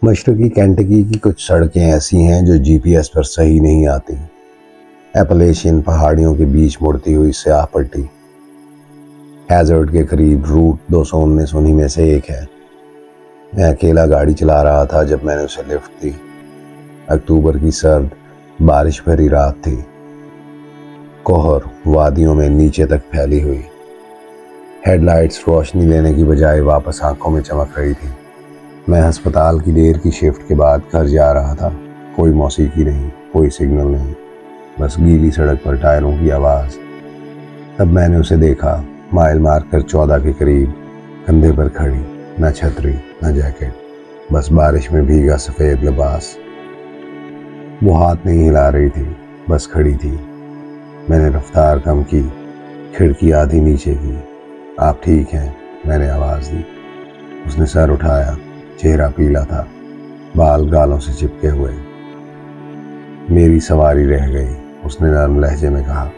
مشرقی کینٹکی کی کچھ سڑکیں ایسی ہیں جو جی پی ایس پر صحیح نہیں آتی۔ ایپلیشین پہاڑیوں کے بیچ مڑتی ہوئی سیاہ پٹی ہیزرڈ کے قریب روٹ 219 انہی میں سے ایک ہے۔ میں اکیلا گاڑی چلا رہا تھا جب میں نے اسے لفٹ دی۔ اکتوبر کی سرد بارش بھری رات تھی۔ کوہر وادیوں میں نیچے تک پھیلی ہوئی۔ ہیڈ لائٹس روشنی دینے کی بجائے واپس آنکھوں میں چمک رہی تھی۔ میں ہسپتال کی دیر کی شفٹ کے بعد گھر جا رہا تھا۔ کوئی موسیقی نہیں، کوئی سگنل نہیں، بس گیلی سڑک پر ٹائروں کی آواز۔ تب میں نے اسے دیکھا، مائل مارکر 14 کے قریب، کندھے پر کھڑی، نہ چھتری نہ جیکٹ، بس بارش میں بھیگا سفید لباس۔ وہ ہاتھ نہیں ہلا رہی تھی، بس کھڑی تھی۔ میں نے رفتار کم کی، کھڑکی آدھی نیچے کی۔ آپ ٹھیک ہیں؟ میں نے آواز دی۔ اس نے سر اٹھایا، چہرہ پیلا تھا، بال گالوں سے چپکے ہوئے۔ میری سواری رہ گئی، اس نے نرم لہجے میں کہا۔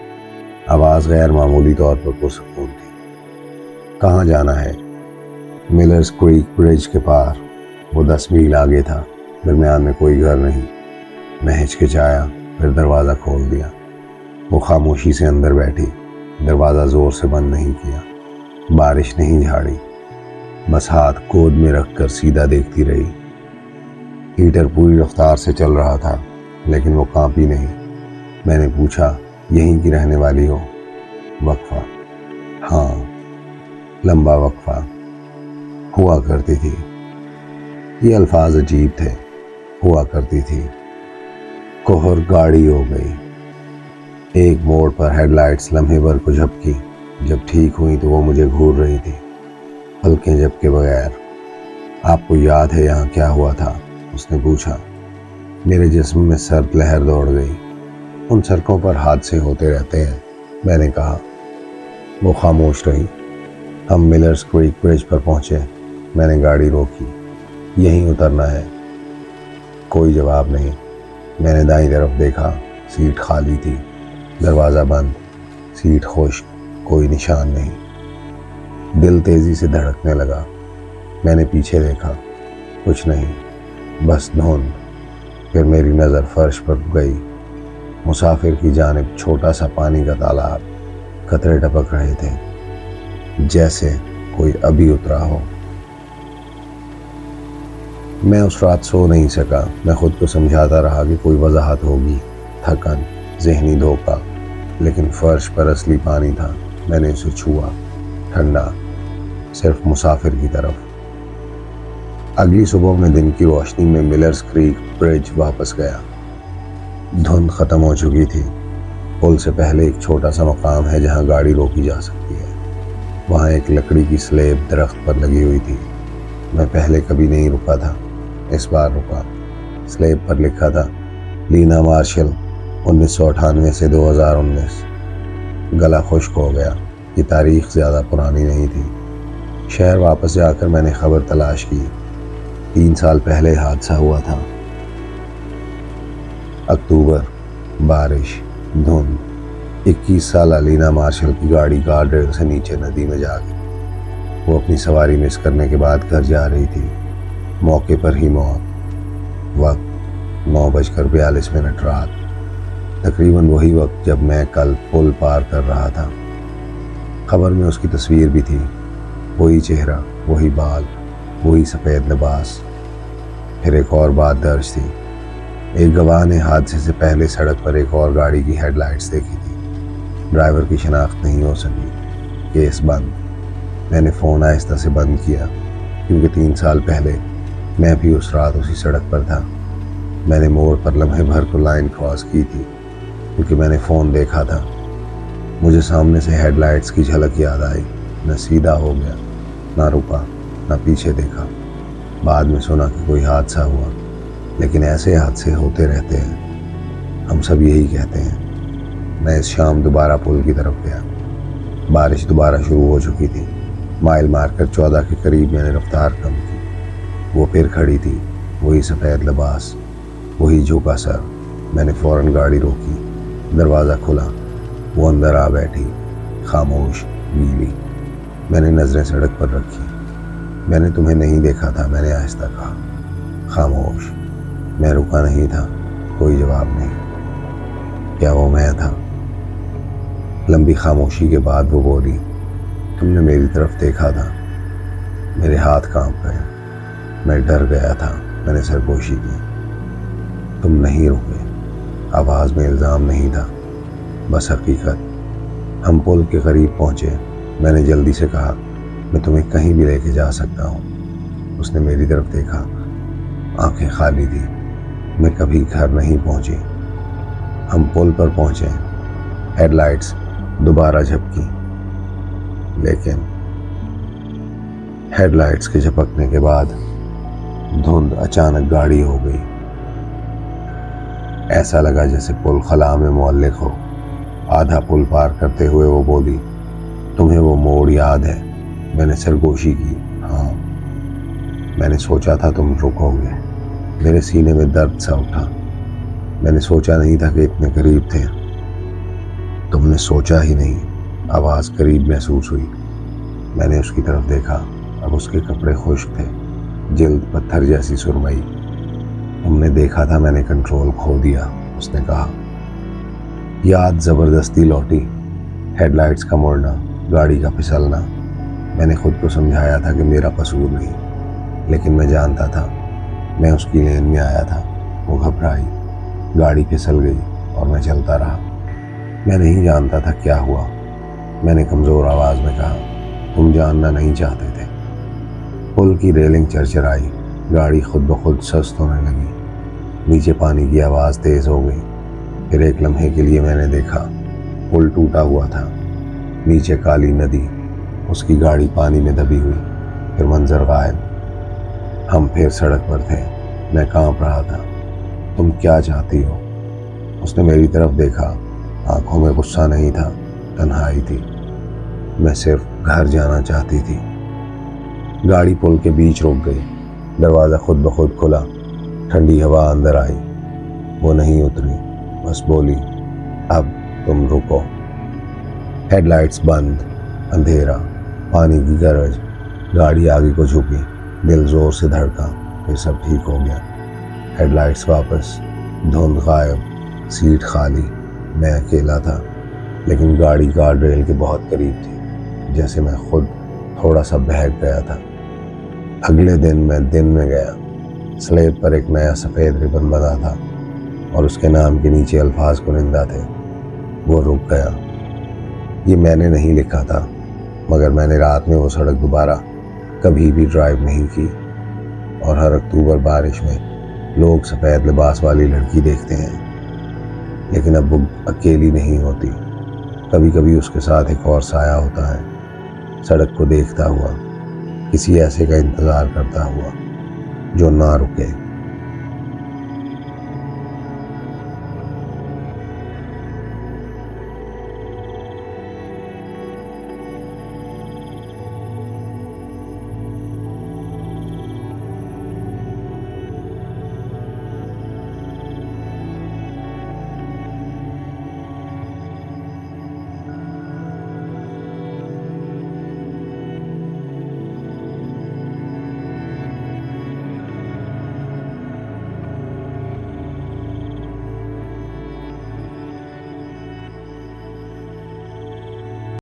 آواز غیر معمولی طور پر پرسکون تھی۔ کہاں جانا ہے؟ ملرز کریک برج کے پار۔ وہ 10 میل آگے تھا، درمیان میں کوئی گھر نہیں۔ میں ہچکچایا، پھر دروازہ کھول دیا۔ وہ خاموشی سے اندر بیٹھی، دروازہ زور سے بند نہیں کیا، بارش نہیں جھاڑی، بس ہاتھ گود میں رکھ کر سیدھا دیکھتی رہی۔ ہیٹر پوری رفتار سے چل رہا تھا، لیکن وہ کانپی نہیں۔ میں نے پوچھا، یہیں کی رہنے والی ہو؟ وقفہ۔ ہاں، لمبا وقفہ۔ ہوا کرتی تھی۔ یہ الفاظ عجیب تھے، ہوا کرتی تھی۔ کوہر گاڑی ہو گئی۔ ایک موڑ پر ہیڈ لائٹس لمحے بھر کو جھپکی۔ جب ٹھیک ہوئی تو وہ مجھے گھور رہی تھی، پلکیں جھپکے بغیر۔ آپ کو یاد ہے یہاں کیا ہوا تھا؟ اس نے پوچھا۔ میرے جسم میں سرد لہر دوڑ گئی۔ ان سڑکوں پر حادثے ہوتے رہتے ہیں، میں نے کہا۔ وہ خاموش رہی۔ ہم ملرز کریک برج پر پہنچے۔ میں نے گاڑی روکی۔ یہیں اترنا ہے؟ کوئی جواب نہیں۔ میں نے دائیں طرف دیکھا، سیٹ خالی تھی، دروازہ بند، سیٹ خشک، کوئی نشان نہیں۔ دل تیزی سے دھڑکنے لگا۔ میں نے پیچھے دیکھا، کچھ نہیں، بس دھند۔ پھر میری نظر فرش پر گئی۔ مسافر کی جانب چھوٹا سا پانی کا تالاب، قطرے ٹپک رہے تھے، جیسے کوئی ابھی اترا ہو۔ میں اس رات سو نہیں سکا۔ میں خود کو سمجھاتا رہا کہ کوئی وضاحت ہوگی، تھکن، ذہنی دھوکہ، لیکن فرش پر اصلی پانی تھا۔ میں نے اسے چھوا، ٹھنڈا، صرف مسافر کی طرف۔ اگلی صبح میں دن کی روشنی میں ملرز کریک برج واپس گیا۔ دھند ختم ہو چکی تھی۔ پل سے پہلے ایک چھوٹا سا مقام ہے جہاں گاڑی روکی جا سکتی ہے۔ وہاں ایک لکڑی کی سلیب درخت پر لگی ہوئی تھی۔ میں پہلے کبھی نہیں رکا تھا، اس بار رکا۔ سلیب پر لکھا تھا، لینا مارشل، 1998 سے 2019۔ گلا خشک ہو گیا۔ یہ تاریخ زیادہ پرانی نہیں تھی۔ شہر واپس جا کر میں نے خبر تلاش کی۔ 3 سال پہلے حادثہ ہوا تھا۔ اکتوبر، بارش، دھند۔ 21 سالہ لینا مارشل کی گاڑی گارڈ ریل سے نیچے ندی میں جا گئی۔ وہ اپنی سواری مس کرنے کے بعد گھر جا رہی تھی۔ موقع پر ہی موت۔ وقت 9:42 رات۔ تقریباً وہی وقت جب میں کل پل پار کر رہا تھا۔ خبر میں اس کی تصویر بھی تھی، وہی چہرہ، وہی بال، وہی سفید لباس۔ پھر ایک اور بات درج تھی۔ ایک گواہ نے حادثے سے پہلے سڑک پر ایک اور گاڑی کی ہیڈ لائٹس دیکھی تھی۔ ڈرائیور کی شناخت نہیں ہو سکی۔ کیس بند۔ میں نے فون آہستہ سے بند کیا، کیونکہ 3 سال پہلے میں بھی اس رات اسی سڑک پر تھا۔ میں نے موڑ پر لمحے بھر کو لائن کراس کی تھی، کیونکہ میں نے فون دیکھا تھا۔ مجھے سامنے سے ہیڈ لائٹس کی جھلک یاد آئی۔ میں سیدھا ہو گیا، نہ رکا، نہ پیچھے دیکھا۔ بعد میں سنا کہ کوئی حادثہ ہوا، لیکن ایسے حادثے ہوتے رہتے ہیں، ہم سب یہی کہتے ہیں۔ میں اس شام دوبارہ پل کی طرف گیا۔ بارش دوبارہ شروع ہو چکی تھی۔ مائل مارکر 14 کے قریب میں نے رفتار کم کی۔ وہ پھر کھڑی تھی، وہی سفید لباس، وہی جھکا سر۔ میں نے فوراً گاڑی روکی۔ دروازہ کھلا۔ وہ اندر آ بیٹھی، خاموش، گیلی۔ میں نے نظریں سڑک پر رکھی۔ میں نے تمہیں نہیں دیکھا تھا، میں نے آہستہ کہا۔ خاموش۔ میں رکا نہیں تھا، کوئی جواب نہیں۔ کیا وہ میں تھا؟ لمبی خاموشی کے بعد وہ بولی، تم نے میری طرف دیکھا تھا۔ میرے ہاتھ کانپ گئے، میں ڈر گیا تھا۔ میں نے سرگوشی کی۔ تم نہیں رکے۔ آواز میں الزام نہیں تھا، بس حقیقت۔ ہم پل کے قریب پہنچے۔ میں نے جلدی سے کہا، میں تمہیں کہیں بھی لے کے جا سکتا ہوں۔ اس نے میری طرف دیکھا، آنکھیں خالی تھی۔ میں کبھی گھر نہیں پہنچی۔ ہم پل پر پہنچے، ہیڈ لائٹس دوبارہ جھپکی، لیکن ہیڈ لائٹس کے جھپکنے کے بعد دھند اچانک گاڑی ہو گئی۔ ایسا لگا جیسے پل خلا میں معلق ہو۔ آدھا پل پار کرتے ہوئے وہ بولی، تمہیں وہ موڑ یاد ہے؟ میں نے سرگوشی کی، ہاں۔ میں نے سوچا تھا تم رکو گے۔ میرے سینے میں درد سا اٹھا۔ میں نے سوچا نہیں تھا کہ اتنے قریب تھے۔ تم نے سوچا ہی نہیں۔ آواز قریب محسوس ہوئی۔ میں نے اس کی طرف دیکھا۔ اب اس کے کپڑے خشک تھے، جلد پتھر جیسی سرمئی۔ تم نے دیکھا تھا میں نے کنٹرول کھو دیا، اس نے کہا۔ یاد زبردستی لوٹی، ہیڈ لائٹس کا مڑنا، گاڑی کا پھسلنا۔ میں نے خود کو سمجھایا تھا کہ میرا قصور نہیں، لیکن میں جانتا تھا میں اس کی لین میں آیا تھا۔ وہ گھبرائی، گاڑی پھسل گئی اور میں چلتا رہا۔ میں نہیں جانتا تھا کیا ہوا۔ میں نے کمزور آواز میں کہا، تم جاننا نہیں چاہتے تھے۔ پل کی ریلنگ چرچرائی، گاڑی خود بخود سست ہونے لگی۔ نیچے پانی کی آواز تیز ہو گئی۔ پھر ایک لمحے کے لیے میں نے دیکھا، پل ٹوٹا ہوا تھا، نیچے کالی ندی، اس کی گاڑی پانی میں دبی ہوئی، پھر منظر غائب۔ ہم پھر سڑک پر تھے۔ میں کانپ رہا تھا۔ تم کیا چاہتی ہو؟ اس نے میری طرف دیکھا، آنکھوں میں غصہ نہیں تھا، تنہائی تھی۔ میں صرف گھر جانا چاہتی تھی۔ گاڑی پل کے بیچ رک گئی، دروازہ خود بخود کھلا، ٹھنڈی ہوا اندر آئی۔ وہ نہیں اتری، بس بولی، اب تم رکو۔ ہیڈ لائٹس بند، اندھیرا، پانی کی گرج، گاڑی آگے کو جھکی، دل زور سے دھڑکا، پھر سب ٹھیک ہو گیا۔ ہیڈ لائٹس واپس، دھند غائب، سیٹ خالی۔ میں اکیلا تھا، لیکن گاڑی گارڈ ریل کے بہت قریب تھی، جیسے میں خود تھوڑا سا بہک گیا تھا۔ اگلے دن میں گیا۔ سلیب پر ایک نیا سفید ربن بندھا تھا اور اس کے نام کے نیچے الفاظ کنندہ تھے، وہ رک گیا۔ یہ میں نے نہیں لکھا تھا، مگر میں نے رات میں وہ سڑک دوبارہ کبھی بھی ڈرائیو نہیں کی۔ اور ہر اکتوبر بارش میں لوگ سفید لباس والی لڑکی دیکھتے ہیں، لیکن اب وہ اکیلی نہیں ہوتی، کبھی کبھی اس کے ساتھ ایک اور سایہ ہوتا ہے، سڑک کو دیکھتا ہوا، کسی ایسے کا انتظار کرتا ہوا جو نہ رکے۔